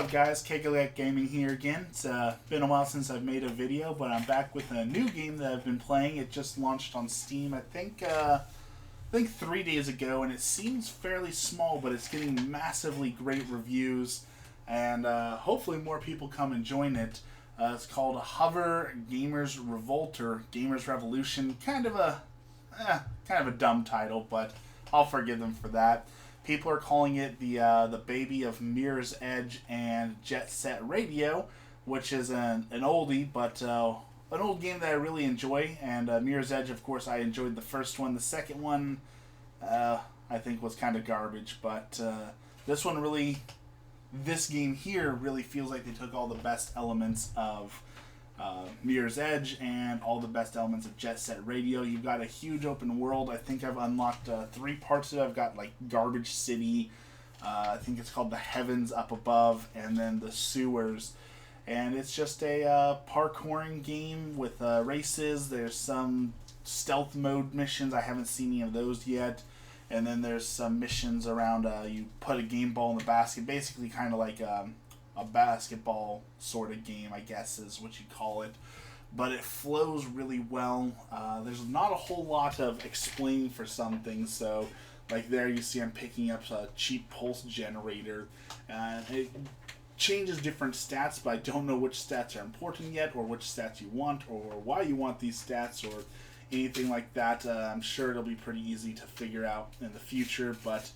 up, guys? Kegaliak Gaming here again. It's been a while since I've made a video, but I'm back with a new game that I've been playing. It just launched on Steam, I think 3 days ago, and it seems fairly small, but it's getting massively great reviews, and hopefully more people come and join it. It's called Hover Gamers Revolt or Gamers Revolution. Kind of a dumb title, but I'll forgive them for that. People are calling it the baby of Mirror's Edge and Jet Set Radio, which is an oldie, but an old game that I really enjoy. And Mirror's Edge, of course, I enjoyed the first one. The second one, I think, was kind of garbage. But this game here really feels like they took all the best elements of Mirror's Edge and all the best elements of Jet Set Radio. You've got a huge open world. I think I've unlocked 3 parts of it. I've got like Garbage City, I think it's called the Heavens up above, and then the Sewers. And it's just a parkouring game with races. There's some stealth mode missions. I haven't seen any of those yet. And then there's some missions around you put a game ball in the basket, basically kind of like a basketball sort of game, I guess is what you'd call it. But it flows really well. There's not a whole lot of explaining for some things. So, like there you see I'm picking up a cheap pulse generator. It changes different stats, but I don't know which stats are important yet, or which stats you want, or why you want these stats, or anything like that. I'm sure it'll be pretty easy to figure out in the future, but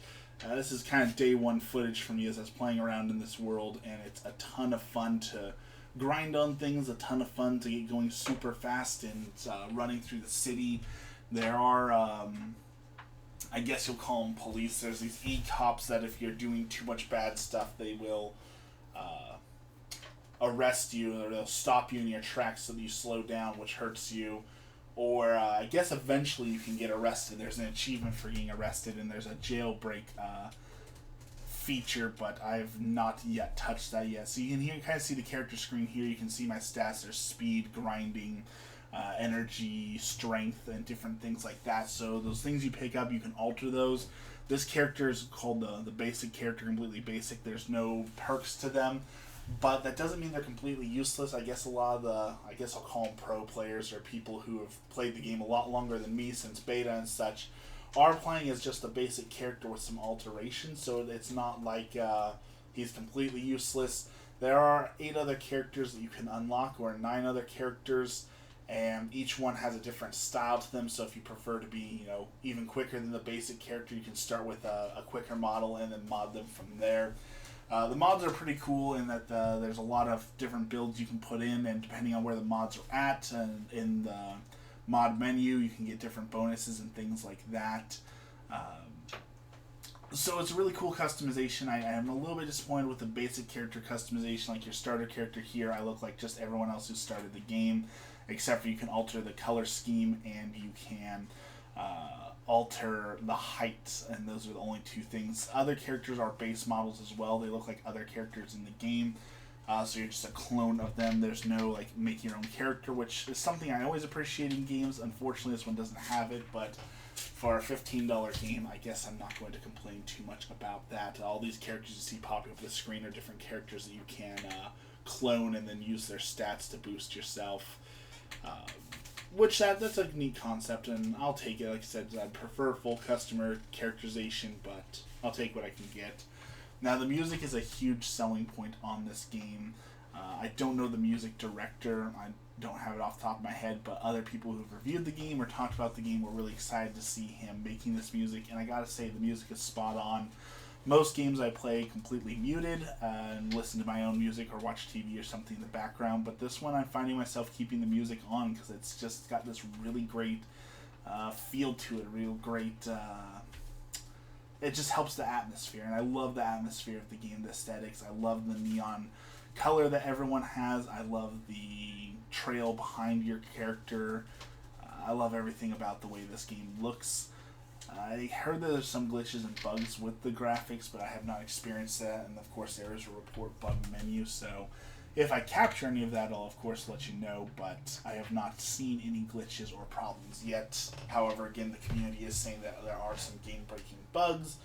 this is kind of day one footage for me as I was playing around in this world, and it's a ton of fun to grind on things, a ton of fun to get going super fast and running through the city. There are, I guess you'll call them police. There's these e-cops that if you're doing too much bad stuff, they will arrest you, or they'll stop you in your tracks so that you slow down, which hurts you. Or I guess eventually you can get arrested. There's an achievement for getting arrested, and there's a jailbreak feature, but I've not yet touched that yet. So you can kind of see the character screen here. You can see my stats. There's speed, grinding, energy, strength, and different things like that. So those things you pick up, you can alter those. This character is called the basic character, completely basic. There's no perks to them. But that doesn't mean they're completely useless. I guess a lot of I guess I'll call them pro players, or people who have played the game a lot longer than me since beta and such, are playing as just a basic character with some alterations. So it's not like he's completely useless. There are 8 other characters that you can unlock, or 9 other characters, and each one has a different style to them. So if you prefer to be, even quicker than the basic character, you can start with a quicker model and then mod them from there. The mods are pretty cool in that there's a lot of different builds you can put in, and depending on where the mods are at and in the mod menu, you can get different bonuses and things like that. So it's a really cool customization. I am a little bit disappointed with the basic character customization. Like your starter character here, I look like just everyone else who started the game, except for you can alter the color scheme, and you can alter the height, and those are the only 2 things. Other characters are base models as well. They look like other characters in the game, so you're just a clone of them. There's no make your own character, which is something I always appreciate in games. Unfortunately, this one doesn't have it, but for a $15 game, I guess I'm not going to complain too much about that. All these characters you see popping up on the screen are different characters that you can clone and then use their stats to boost yourself. Which that's a neat concept, and I'll take it. Like I said, I'd prefer full customer characterization, but I'll take what I can get. Now, the music is a huge selling point on this game. I don't know the music director. I don't have it off the top of my head, but other people who've reviewed the game or talked about the game were really excited to see him making this music, and I gotta say, the music is spot on. Most games I play completely muted and listen to my own music or watch TV or something in the background, but this one I'm finding myself keeping the music on because it's just got this really great feel to it, real great. It just helps the atmosphere, and I love the atmosphere of the game, the aesthetics. I love the neon color that everyone has. I love the trail behind your character. I love everything about the way this game looks. I heard that there's some glitches and bugs with the graphics, but I have not experienced that, and of course there is a report bug menu, so if I capture any of that, I'll of course let you know, but I have not seen any glitches or problems yet. However, again, the community is saying that there are some game-breaking bugs,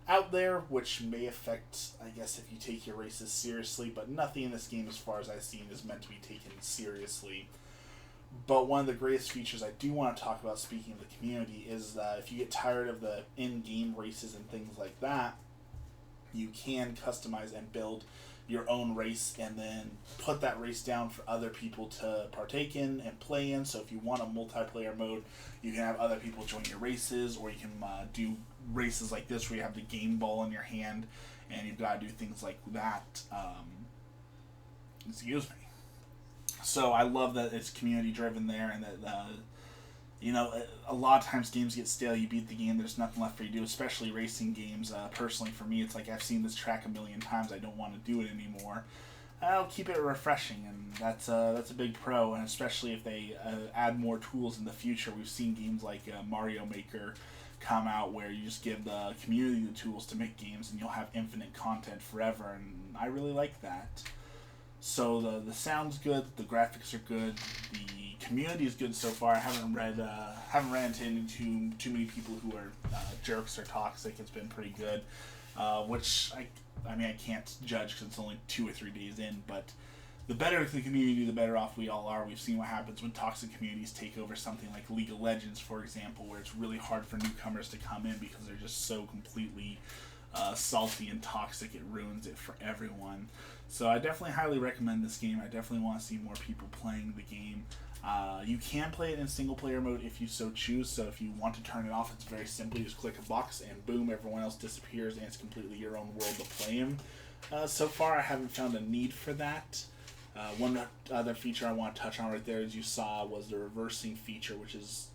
out there, which may affect, I guess, if you take your races seriously, but nothing in this game, as far as I've seen, is meant to be taken seriously. But one of the greatest features I do want to talk about, speaking of the community, is that if you get tired of the in-game races and things like that, you can customize and build your own race and then put that race down for other people to partake in and play in. So if you want a multiplayer mode, you can have other people join your races, or you can do races like this where you have the game ball in your hand and you've got to do things like that. Excuse me. So I love that it's community driven there, and that a lot of times games get stale. You beat the game, there's nothing left for you to do, especially racing games. Personally, for me, it's like I've seen this track a million times. I don't want to do it anymore. I'll keep it refreshing, and that's a big pro. And especially if they add more tools in the future. We've seen games like Mario Maker come out where you just give the community the tools to make games, and you'll have infinite content forever. And I really like that. So the sound's good, the graphics are good, the community is good so far. I haven't ran into too many people who are jerks or toxic. It's been pretty good, which I mean I can't judge because it's only 2 or 3 days in. But the better the community, the better off we all are. We've seen what happens when toxic communities take over something like League of Legends, for example, where it's really hard for newcomers to come in because they're just so completely salty and toxic. It ruins it for everyone. So I definitely highly recommend this game. I definitely want to see more people playing the game. You can play it in single player mode if you so choose. So if you want to turn it off, it's very simple. You just click a box and boom, everyone else disappears and it's completely your own world to play in. So far I haven't found a need for that. One other feature I want to touch on right there, as you saw, was the reversing feature, which is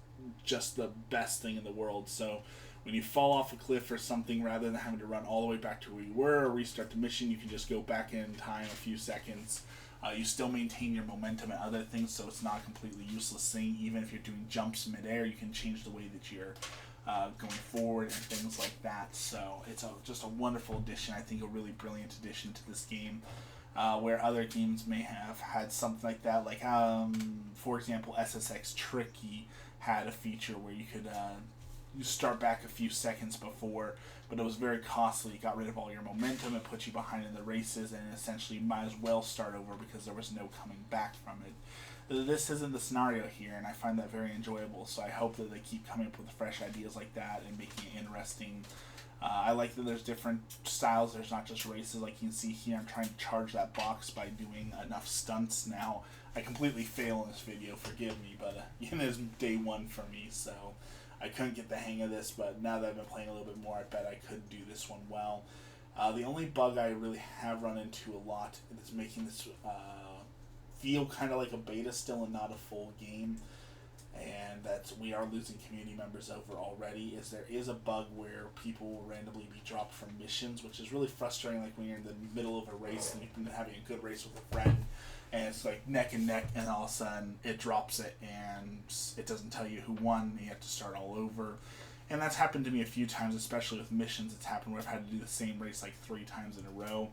just the best thing in the world. So when you fall off a cliff or something, rather than having to run all the way back to where you were or restart the mission, you can just go back in time a few seconds. You still maintain your momentum and other things, so it's not a completely useless thing. Even if you're doing jumps midair, you can change the way that you're going forward and things like that. So it's just a wonderful addition. I think a really brilliant addition to this game. Where other games may have had something like that, like for example, SSX Tricky had a feature where you could you start back a few seconds before, but it was very costly. It got rid of all your momentum, it put you behind in the races, and essentially you might as well start over because there was no coming back from it. This isn't the scenario here, and I find that very enjoyable, so I hope that they keep coming up with fresh ideas like that and making it interesting. I like that there's different styles. There's not just races like you can see here. I'm trying to charge that box by doing enough stunts now. I completely fail in this video, forgive me, but it is day one for me, so I couldn't get the hang of this, but now that I've been playing a little bit more, I bet I could do this one well. The only bug I really have run into a lot is making this feel kind of like a beta still and not a full game, and that we are losing community members over already, is there is a bug where people will randomly be dropped from missions, which is really frustrating, like when you're in the middle of a race and you've been having a good race with a friend, and it's like neck and neck, and all of a sudden it drops it and it doesn't tell you who won, and you have to start all over. And that's happened to me a few times, especially with missions. It's happened where I've had to do the same race like 3 times in a row,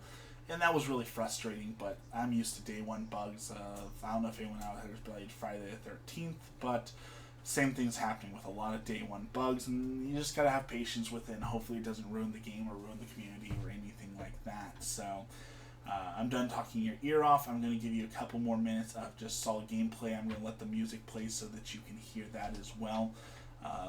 and that was really frustrating, but I'm used to day one bugs. I don't know if anyone out there has played Friday the 13th, but same thing's happening with a lot of day one bugs, and you just gotta have patience with it, and hopefully it doesn't ruin the game or ruin the community or anything like that. So I'm done talking your ear off. I'm going to give you a couple more minutes of just solid gameplay. I'm going to let the music play so that you can hear that as well.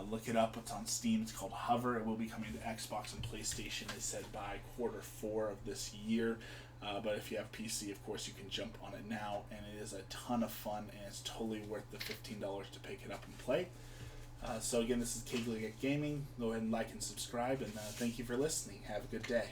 Look it up. It's on Steam. It's called Hover. It will be coming to Xbox and PlayStation, they said, by Q4 of this year. But if you have PC, of course, you can jump on it now. And it is a ton of fun, and it's totally worth the $15 to pick it up and play. So again, this is Kegligate Gaming. Go ahead and like and subscribe, and thank you for listening. Have a good day.